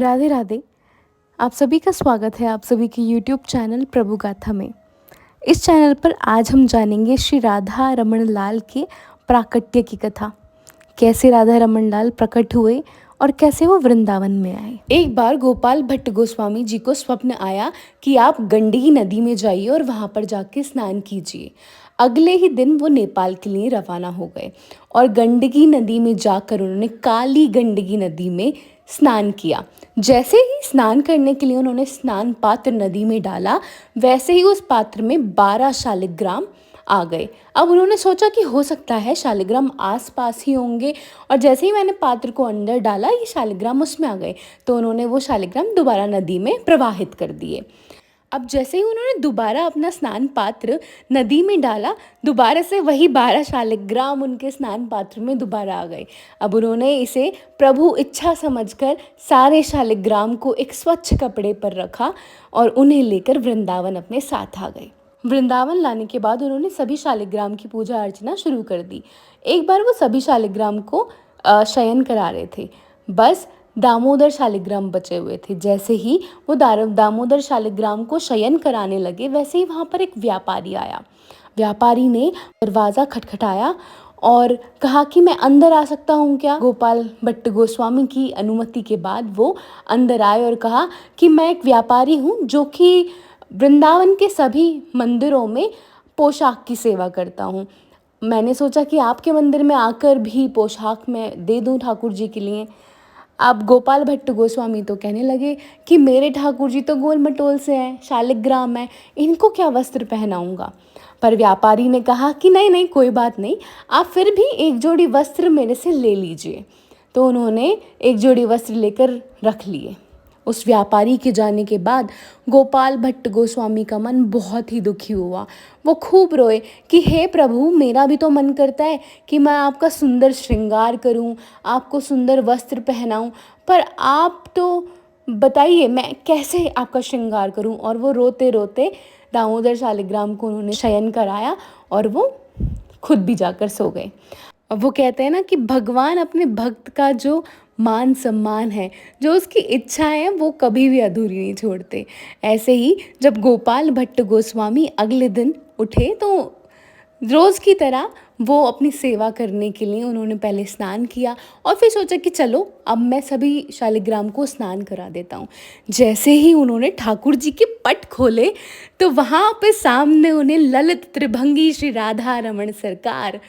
राधे राधे। आप सभी का स्वागत है आप सभी के यूट्यूब चैनल प्रभु गाथा में। इस चैनल पर आज हम जानेंगे श्री राधा रमण लाल के प्राकट्य की कथा। कैसे राधा रमण लाल प्रकट हुए और कैसे वो वृंदावन में आए। एक बार गोपाल भट्ट गोस्वामी जी को स्वप्न आया कि आप गंडकी नदी में जाइए और वहाँ पर जाके स्नान कीजिए। अगले ही दिन वो नेपाल के लिए रवाना हो गए और गंडकी नदी में जाकर उन्होंने काली गंडकी नदी में स्नान किया। जैसे ही स्नान करने के लिए उन्होंने स्नान पात्र नदी में डाला, वैसे ही उस पात्र में 12 शालिग्राम आ गए। अब उन्होंने सोचा कि हो सकता है शालिग्राम आसपास ही होंगे, और जैसे ही मैंने पात्र को अंदर डाला ये शालिग्राम उसमें आ गए, तो उन्होंने वो शालिग्राम दोबारा नदी में प्रवाहित कर दिए। अब जैसे ही उन्होंने दोबारा अपना स्नान पात्र नदी में डाला, दोबारा से वही 12 शालिग्राम उनके स्नान पात्र में दोबारा आ गए। अब उन्होंने इसे प्रभु इच्छा समझकर सारे शालिग्राम को एक स्वच्छ कपड़े पर रखा और उन्हें लेकर वृंदावन अपने साथ आ गए। वृंदावन लाने के बाद उन्होंने सभी शालिग्राम की पूजा अर्चना शुरू कर दी। एक बार वो सभी शालिग्राम को शयन करा रहे थे, बस दामोदर शालिग्राम बचे हुए थे। जैसे ही वो दामोदर शालिग्राम को शयन कराने लगे, वैसे ही वहाँ पर एक व्यापारी आया। व्यापारी ने दरवाज़ा खटखटाया और कहा कि मैं अंदर आ सकता हूँ क्या। गोपाल भट्ट गोस्वामी की अनुमति के बाद वो अंदर आए और कहा कि मैं एक व्यापारी हूँ जो कि वृंदावन के सभी मंदिरों में पोशाक की सेवा करता हूँ। मैंने सोचा कि आपके मंदिर में आकर भी पोशाक मैं दे दूँ ठाकुर जी के लिए। अब गोपाल भट्ट गोस्वामी तो कहने लगे कि मेरे ठाकुर जी तो गोल मटोल से हैं, शालिग्राम है, इनको क्या वस्त्र पहनाऊंगा। पर व्यापारी ने कहा कि नहीं नहीं, कोई बात नहीं, आप फिर भी एक जोड़ी वस्त्र मेरे से ले लीजिए। तो उन्होंने एक जोड़ी वस्त्र लेकर रख लिए। उस व्यापारी के जाने के बाद गोपाल भट्ट गोस्वामी का मन बहुत ही दुखी हुआ। वो खूब रोए कि हे प्रभु, मेरा भी तो मन करता है कि मैं आपका सुंदर श्रृंगार करूं, आपको सुंदर वस्त्र पहनाऊं, पर आप तो बताइए मैं कैसे आपका श्रृंगार करूं। और वो रोते रोते दामोदर शालिग्राम को उन्होंने शयन कराया और वो खुद भी जाकर सो गए। अब वो कहते हैं ना कि भगवान अपने भक्त का जो मान सम्मान है, जो उसकी इच्छा है, वो कभी भी अधूरी नहीं छोड़ते। ऐसे ही जब गोपाल भट्ट गोस्वामी अगले दिन उठे तो रोज़ की तरह वो अपनी सेवा करने के लिए उन्होंने पहले स्नान किया और फिर सोचा कि चलो अब मैं सभी शालिग्राम को स्नान करा देता हूँ। जैसे ही उन्होंने ठाकुर जी के पट खोले तो वहाँ पे सामने उन्हें ललित त्रिभंगी श्री राधा रमण सरकार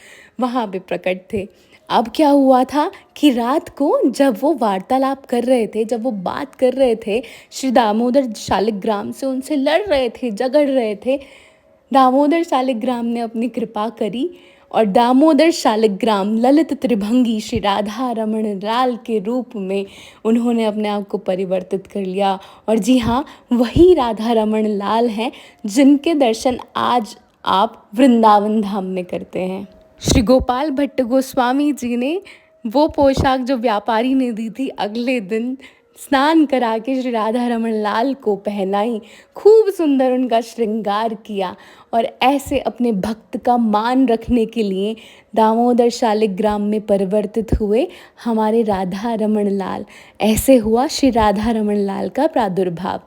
वहाँ पे प्रकट थे। अब क्या हुआ था कि रात को जब वो वार्तालाप कर रहे थे, जब वो बात कर रहे थे, श्री दामोदर शालिग्राम से उनसे लड़ रहे थे, झगड़ रहे थे, दामोदर शालिग्राम ने अपनी कृपा करी और दामोदर शालिग्राम ललित त्रिभंगी श्री राधा रमण लाल के रूप में उन्होंने अपने आप को परिवर्तित कर लिया। और जी हाँ, वही राधा रमण लाल हैं जिनके दर्शन आज आप वृंदावन धाम में करते हैं। श्री गोपाल भट्ट गोस्वामी जी ने वो पोशाक जो व्यापारी ने दी थी, अगले दिन स्नान करा के श्री राधा रमण लाल को पहनाई, खूब सुंदर उनका श्रृंगार किया और ऐसे अपने भक्त का मान रखने के लिए दामोदर शालिग्राम में परिवर्तित हुए हमारे राधा रमण लाल। ऐसे हुआ श्री राधा रमण लाल का प्रादुर्भाव।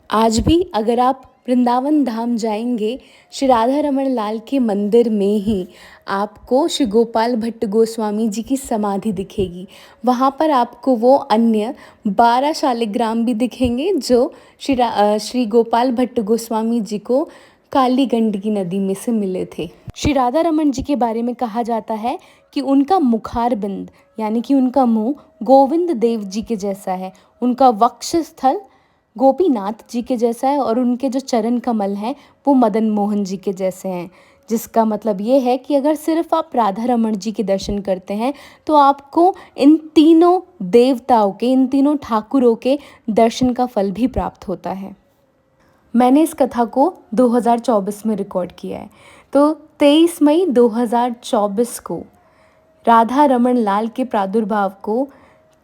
आज भी अगर आप वृंदावन धाम जाएंगे, श्री राधा रमण लाल के मंदिर में ही आपको श्री गोपाल भट्ट गोस्वामी जी की समाधि दिखेगी। वहाँ पर आपको वो अन्य 12 शालिग्राम भी दिखेंगे जो श्री गोपाल भट्ट गोस्वामी जी को काली गंडकी नदी में से मिले थे। श्री राधा रमण जी के बारे में कहा जाता है कि उनका मुखारबिंद यानी कि उनका मुंह गोविंद देव जी के जैसा है, उनका वक्षस्थल गोपीनाथ जी के जैसा है और उनके जो चरण कमल हैं वो मदन मोहन जी के जैसे हैं। जिसका मतलब ये है कि अगर सिर्फ आप राधा रमण जी के दर्शन करते हैं तो आपको इन तीनों देवताओं के, इन तीनों ठाकुरों के दर्शन का फल भी प्राप्त होता है। मैंने इस कथा को 2024 में रिकॉर्ड किया है, तो 23 मई 2024 को राधा रमण लाल के प्रादुर्भाव को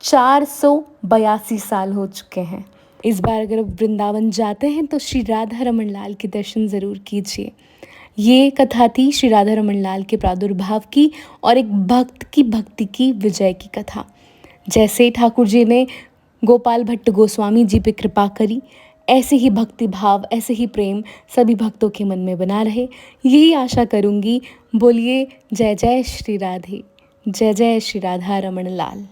482 साल हो चुके हैं। इस बार अगर आप वृंदावन जाते हैं तो श्री राधा रमण लाल के दर्शन ज़रूर कीजिए। ये कथा थी श्री राधा रमण लाल के प्रादुर्भाव की और एक भक्त की भक्ति की विजय की कथा। जैसे ठाकुर जी ने गोपाल भट्ट गोस्वामी जी पे कृपा करी। ऐसे ही भक्ति भाव, ऐसे ही प्रेम सभी भक्तों के मन में बना रहे, यही आशा करूँगी। बोलिए जय जय श्री राधे, जय जय श्री राधा रमण लाल।